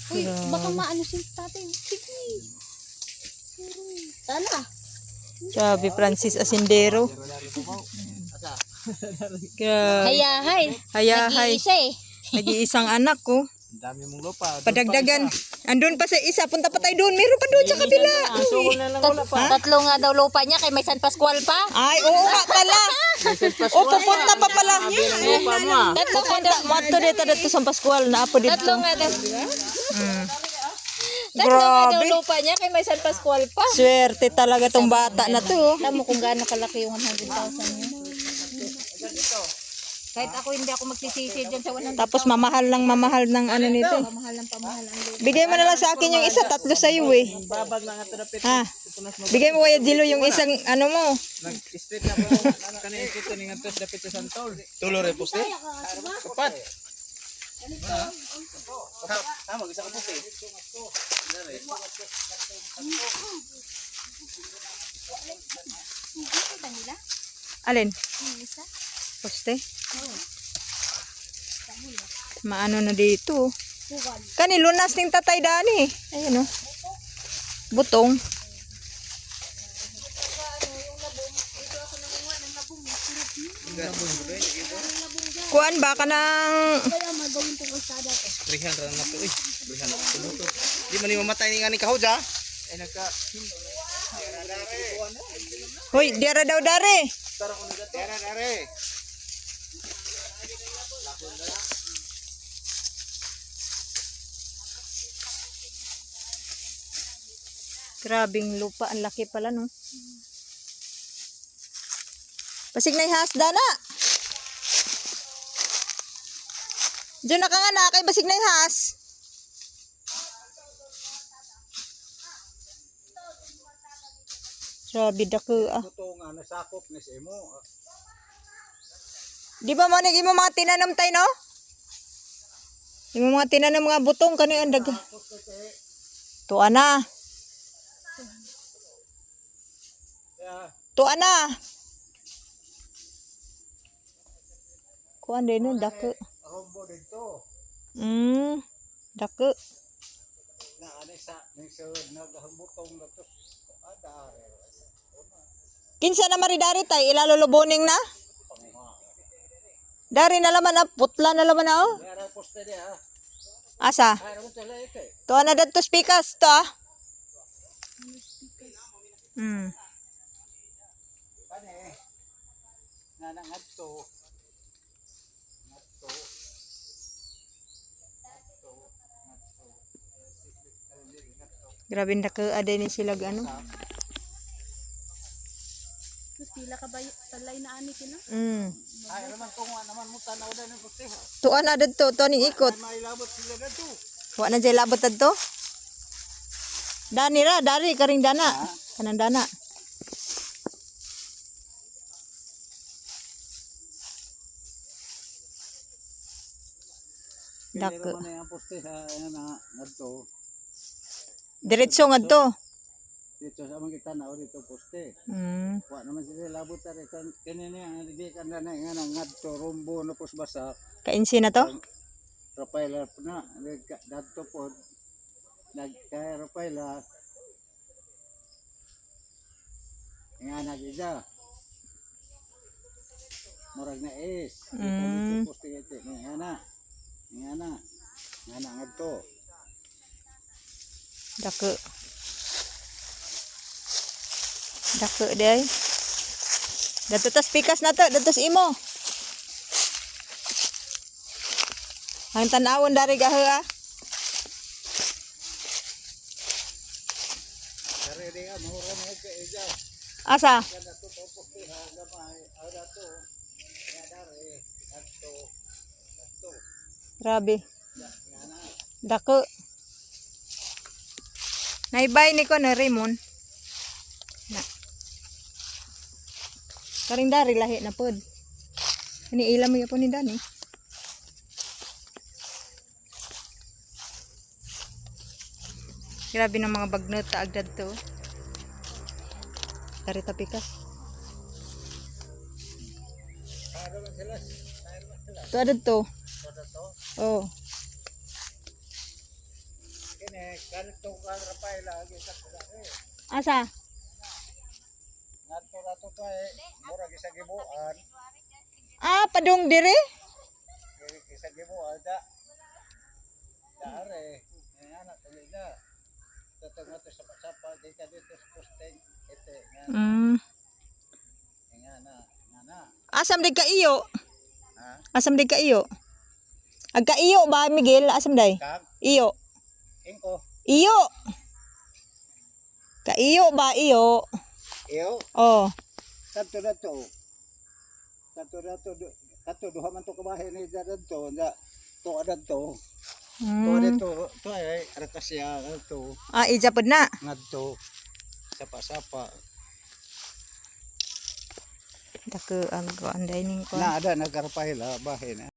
Uy, baka maano si tatay. Sige. Tala. Sabi Francis Asindero. Hayahay. Hayahay. Nag-iisa eh. Nag-iisang anak ko. Ang dami mong lupa. Padagdagan. Andun pa sa isa. Punta pa tayo doon. Meron pa doon sa kabila. Suko na lang wala pa. Tatlo nga daw lupa niya kay may San Pascual pa. Ay, oo nga pala. O, pupunta pa pala. Lupa mo ah. Tatlo nga daw. Mato dito sa Pascual na apo dito. Tatlo nga daw. Mm. Tatlo nga daw Grabe. lupa niya kay may San Pascual pa. Swerte talaga tong bata na to. Alam mo kung gaano kalaki yung 100,000 niya. Kahit ako hindi ako magsisisi dyan sa 100,000. Tapos mamahal ng ano nito. Pamahal ng pamahal ang lupa. Bigay mo na lang sa akin yung isa. 3 sa'yo eh. Babag na nga terapit. Ha? Bigay mo kaya Jilo yung isang ano mo. Nag-street na po. Kanina ito ni nga tos dapit sa Santol. Tulo re poste. Kapat. Tama gisa ka poste. Alin? Poste? Maano na dito. Kani lunas ning tatay dani. Ayun oh. Butong. Kuan ba ka ng 300 na to eh. 300 to. Di man ni mamatay ni nga ni kahod ah. Ay nagka Hoy, diara daw dare. dare. Grabing lupa, ang laki pala no. Pasig na ihasda na. Diyan na ka nga na, kay basig na ihas. Grabe dako ah. Ito nga nasakop ni sa imo. Di ba mo imo mga tinanom tayo no? Imo mga tinanom mga butong kani ang dag. Tuwa na. Tuwa na. Kuan din no dako. Rombo dito. Dako. Na ani sa ni sa naghambutong na to. Adare. Kinsa na maridari tay ilaluluboning na? Dari na laman na putla na laman na oh. Ara poste dia. Asa? Ay ro tala ite. Tuwa na dadto speakers to ah. Kani nanangad to. Grabe dako ade ni sila ano. Pila ka ba talay na ani kina? Ay naman kung naman mo tanaw da ng poste ha. Tuwa na dadto to ning ikot. Mailabot sila dito. Wa na jay labot dadto. Dani ra, dari karing dana. Kanang dana. Dako. Ano yung poste sa na ngadto. Diretso ngadto. Dito sa mga kita na dito poste. Wa naman sila labot ta kan kanina ang di kan na nga ngadto rombo no pos basa. Kainsi na to? Rafaela na dadto po nagkay Rafaela. Nga nagida. Murag na is. Poste ito nga na. Nga na. Nga na ngadto. Dako. Dako day. Dato tas pikas na to, dato sa imo. Ang tanawon dari gahe ah. Kare dia mahuro na ka ija. Asa? Kada to poste ha gamay ada to. Nga dare ngadto. Ngadto. Grabe. Nga na. Dako. Naibay ni ko na Raymond. Na. Karing dari lahi na pod. Ini ilam mo yapon ni Dani. Grabe ng mga bagnot agdad to. Dari tapikas. To ada to. Oh. Kini kanto ka Rafael lagi sa pagare. Asa? Ngadto ra to kay mura sa gibuan. Ah, padung dire? Kini sa gibuan da. Dare. Ana tuloy na. Tatong ato sa sapa di ka dito sa posting ite nga na. Asam di ka iyo. Ha? Asam di ka iyo. Agka iyo ba Miguel? Asam day? Kag Iyo. ingko. Iyo. Ka iyo ba iyo? Iyo. Oh. Kanto na to. Kanto duha man to kabahin ni dadto na to adto. To dito to ay arakasya to Ah, ija pud na. ngadto sapa-sapa. Dako ang dining ko. Na ada nagarapahila bahin.